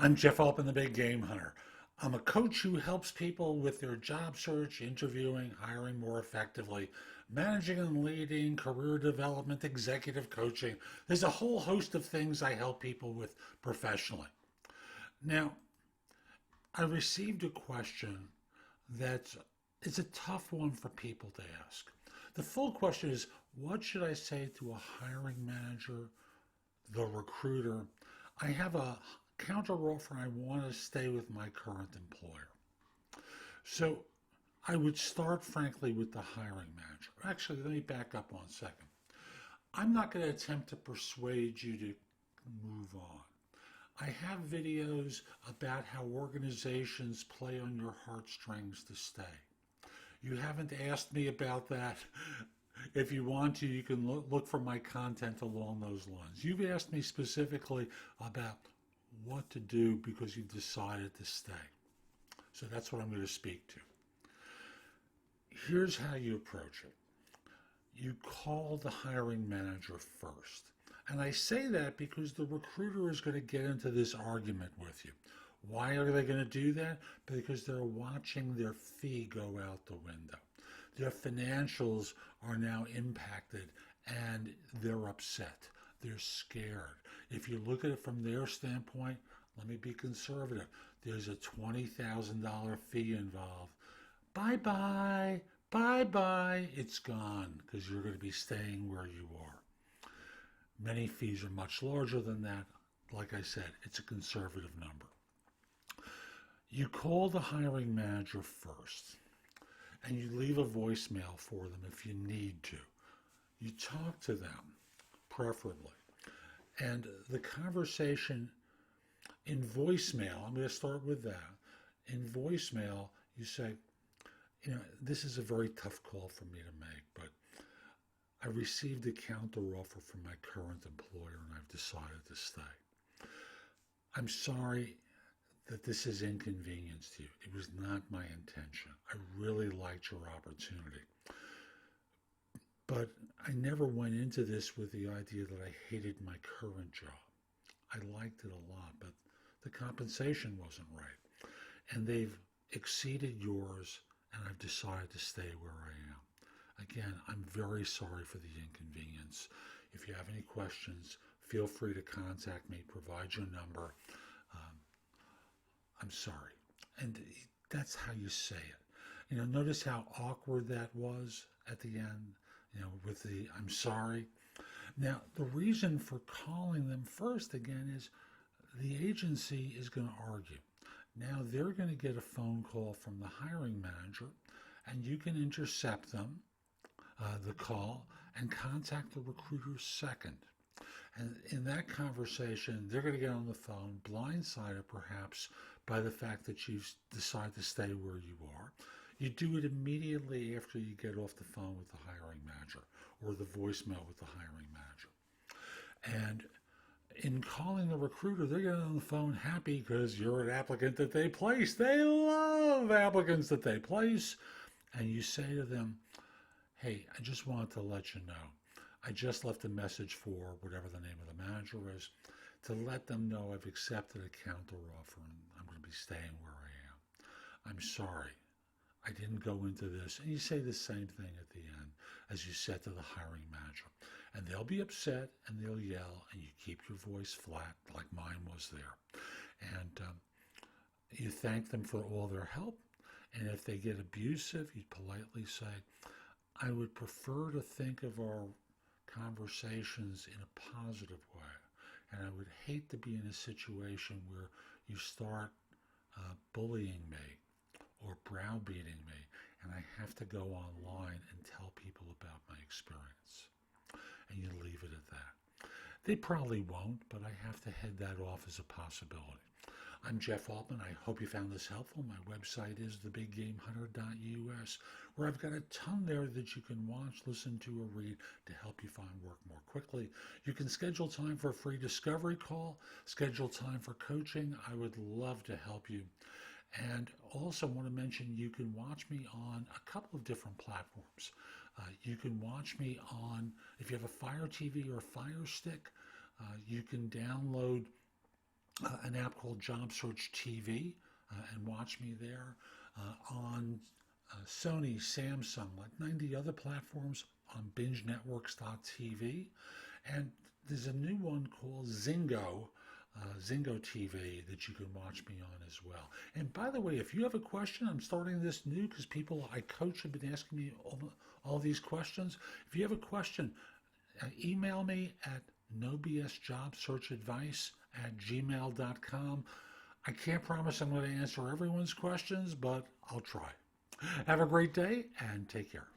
I'm Jeff Altman, the Big Game Hunter. I'm a coach who helps people with their job search, interviewing, hiring more effectively, managing and leading, career development, executive coaching. There's a whole host of things I help people with professionally. Now, I received a question that is a tough one for people to ask. The full question is, what should I say to a hiring manager, the recruiter? I have a counter offer. I want to stay with my current employer. So I would start, frankly, with the hiring manager. Actually, let me back up 1 second. I'm not going to attempt to persuade you to move on. I have videos about how organizations play on your heartstrings to stay. You haven't asked me about that. If you want to, you can look for my content along those lines. You've asked me specifically about what to do because you've decided to stay. So that's what I'm going to speak to. Here's how you approach it. You call the hiring manager first. And I say that because the recruiter is going to get into this argument with you. Why are they going to do that? Because they're watching their fee go out the window. Their financials are now impacted and they're upset. They're scared. If you look at it from their standpoint, let me be conservative. There's a $20,000 fee involved. Bye-bye, bye-bye. It's gone because you're going to be staying where you are. Many fees are much larger than that. Like I said, it's a conservative number. You call the hiring manager first, and you leave a voicemail for them if you need to. You talk to them, preferably. And the conversation in voicemail, I'm going to start with that. In voicemail, you say, this is a very tough call for me to make, but I received a counter offer from my current employer and I've decided to stay. I'm sorry that this has inconvenienced you. It was not my intention. I really liked your opportunity. But I never went into this with the idea that I hated my current job. I liked it a lot, but the compensation wasn't right. And they've exceeded yours, and I've decided to stay where I am. Again, I'm very sorry for the inconvenience. If you have any questions, feel free to contact me, provide your number. I'm sorry. And that's how you say it. Notice how awkward that was at the end, with the I'm sorry. Now, the reason for calling them first again is the agency is going to argue. Now, they're going to get a phone call from the hiring manager, and you can intercept them, the call, and contact the recruiter second. And in that conversation, they're going to get on the phone, blindsided perhaps by the fact that you decide to stay where you are. You do it immediately after you get off the phone with the hiring manager or the voicemail with the hiring manager. And in calling the recruiter, they're getting on the phone happy because you're an applicant that they place. They love applicants that they place. And you say to them, hey, I just wanted to let you know. I just left a message for whatever the name of the manager is to let them know I've accepted a counter offer and I'm going to be staying where I am. I'm sorry. I didn't go into this. And you say the same thing at the end as you said to the hiring manager. And they'll be upset and they'll yell and you keep your voice flat like mine was there. And you thank them for all their help. And if they get abusive, you politely say, I would prefer to think of our conversations in a positive way. And I would hate to be in a situation where you start bullying me or browbeating me, and I have to go online and tell people about my experience. And you leave it at that. They probably won't, but I have to head that off as a possibility. I'm Jeff Altman. I hope you found this helpful. My website is thebiggamehunter.us, where I've got a ton there that you can watch, listen to, or read to help you find work more quickly. You can schedule time for a free discovery call, schedule time for coaching. I would love to help you. And also want to mention you can watch me on a couple of different platforms. You can watch me on, if you have a Fire TV or a Fire Stick, you can download an app called Job Search TV and watch me there. On Sony, Samsung, like 90 other platforms on BingeNetworks.tv. And there's a new one called Zingo TV that you can watch me on as well. And by the way, if you have a question, I'm starting this new because people I coach have been asking me all these questions. If you have a question, email me at nobsjobsearchadvice@gmail.com. I can't promise I'm going to answer everyone's questions, but I'll try. Have a great day and take care.